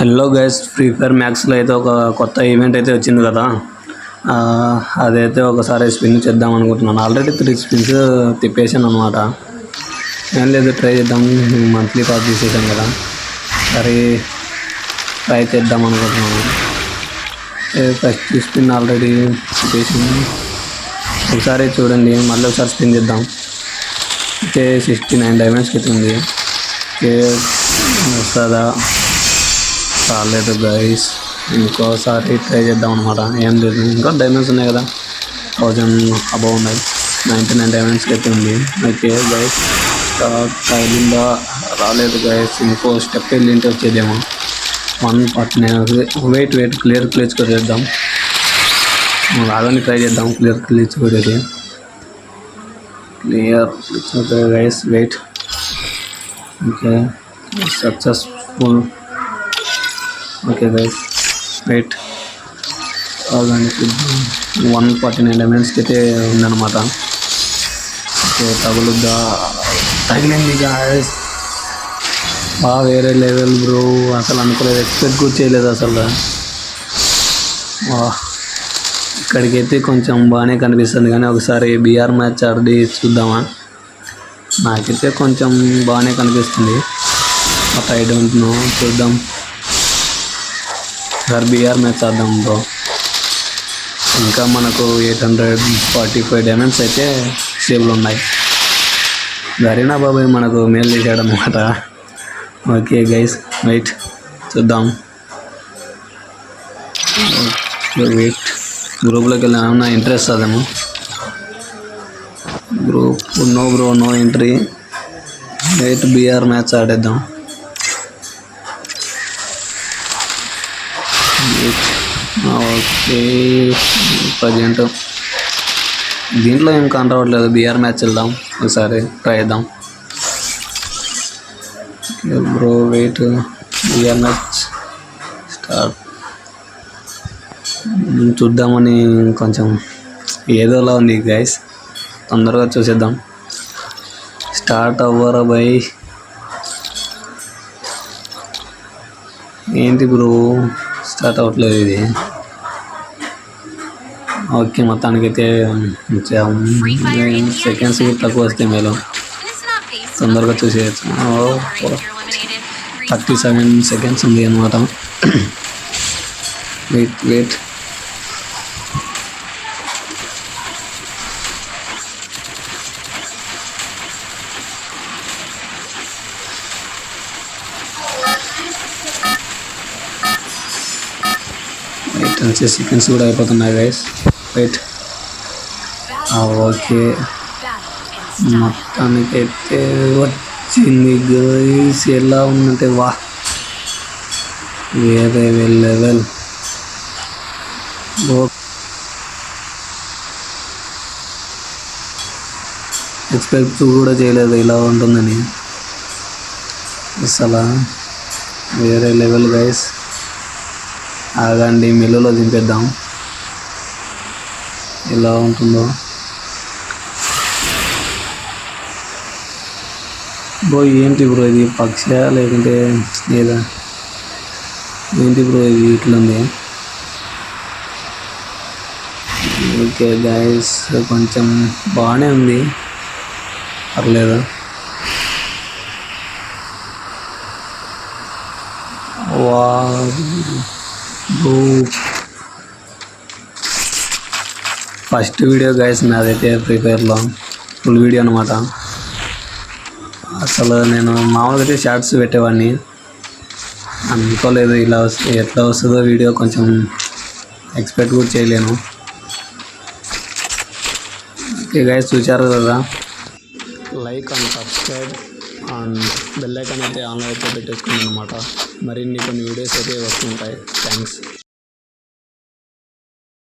Hello guys, free fire మ్యాక్స్లో అయితే ఒక కొత్త ఈవెంట్ అయితే వచ్చింది కదా. అదైతే ఒకసారి స్పిన్ చేద్దాం అనుకుంటున్నాను. ఆల్రెడీ 3 స్పిన్స్ తిప్పేసాను అనమాట. ఏం లేదు, ట్రై చేద్దాం. మంత్లీ పాస్ తీసేసాం కదా, సరే ట్రై చేద్దాం అనుకుంటున్నాను. ఫస్ట్ స్పిన్ ఆల్రెడీ తిప్పేసాను. ఒకసారి చూడండి, మళ్ళీ ఒకసారి స్పిన్ చేద్దాం. అయితే 69 డైమండ్స్కి అయితే ఉంది. వస్తుందా? రాలేదు గైస్, ఇంకోసారి ట్రై చేద్దాం అనమాట. ఏం లేదు, ఇంకా డైమండ్స్ ఉన్నాయి కదా, 1000 అబౌవ్ ఉన్నాయి. 99 డైమండ్స్కి అయితే ఉంది. ఓకే గైస్, తగిలిందా? రాలేదు గైస్. ఇంకో స్టెప్ వెళ్ళింటే వచ్చేదేమో. 149. వెయిట్ క్లియర్ క్లిచ్ కొట్టేద్దాం. అలాగే ట్రై చేద్దాం. క్లియర్ క్లిచ్ కొట్టేసి clear click. Okay guys, wait. Okay, successful. Okay guys, wait. 149 డైమండ్స్కి అయితే ఉందన్నమాట. ఓకే, తగులుద్దా? తగిలింది గైస్. వేరే లెవెల్ బ్రో, అసలు అనుకోలేదు, ఎక్స్పెక్ట్ కూడా చేయలేదు అసలు. ఇక్కడికైతే కొంచెం బాగానే కనిపిస్తుంది, కానీ ఒకసారి బీఆర్ మ్యాచ్ ఆడి చూద్దామా? నాకైతే కొంచెం బాగానే కనిపిస్తుంది, బట్ ఐ డోంట్ నో. చూద్దాం, ఒకసారి బీఆర్ మ్యాచ్ ఆడదాం బ్రో. ఇంకా మనకు 845 డైమండ్స్ అయితే సేవ్లు ఉన్నాయి. గరీనా బాబాయ్ మనకు మేలు చేశాడు అన్నమాట. ఓకే గైస్, వెయిట్ చూద్దాం. Okay, wait. గ్రూప్లోకి వెళ్ళి ఏమన్నా ఇంట్రెస్ట్ వస్తుందేమో. Group no bro, no entry. Wait, BR match ఆడేద్దాం. ఓకే, ప్రజెంట్ దీంట్లో ఏం కాన్ రావట్లేదు. బీఆర్ మ్యాచ్ వెళ్దాం, ఒకసారి ట్రై చేద్దాం. Bro wait, BR match start చూద్దామని కొంచెం ఏదోలా ఉంది గైస్. తొందరగా చూసేద్దాం. స్టార్ట్ అవ్వరా బై? ఏంటి బ్రో, స్టార్ట్ అవ్వట్లేదు ఇది. ఓకే, మొత్తానికైతే సెకండ్స్ తక్కువ వస్తే మేలు, తొందరగా చూసేయచ్చు. 37 సెకండ్స్ ఉంది అన్నమాట. వెయిట్. సెకండ్స్ కూడా అయిపోతున్నాయి గైస్. వెయిట్. ఓకే, మొత్తానికైతే వచ్చింది గైస్. ఎలా ఉందంటే వేరే లెవెల్. ఎక్స్పెక్ట్ కూడా చేయలేదు ఇలా ఉంటుందని. అసలు వేరే లెవెల్ గైస్. ఆగండి, మిల్లులో దింపేద్దాం, ఎలా ఉంటుందో. బ్రో ఏంటి బ్రో ఇది, పక్ష లేకుంటే లేదా ఏంటి బ్రో ఇది ఇట్లుంది? ఓకే గైస్, కొంచెం బాగానే ఉంది, పర్లేదు. ఫస్ట్ వీడియో గైస్ నాదైతే ఫ్రీ ఫైర్లో, ఫుల్ వీడియో అనమాట. అసలు నేను మామూలుగా అయితే షార్ట్స్ పెట్టేవాడిని, అనుకోలేదు ఇలా ఎట్లా వస్తుందో వీడియో. కొంచెం ఎక్స్పెక్ట్ కూడా చేయలేను. ఓకే గైస్, చూసారు కదా, like and subscribe and bell icon అయితే ఆన్లో అయితే పెట్టేసుకున్నాను అనమాట. మరిన్ని కొన్ని వీడియోస్ అయితే వస్తుంటాయి. థ్యాంక్స్.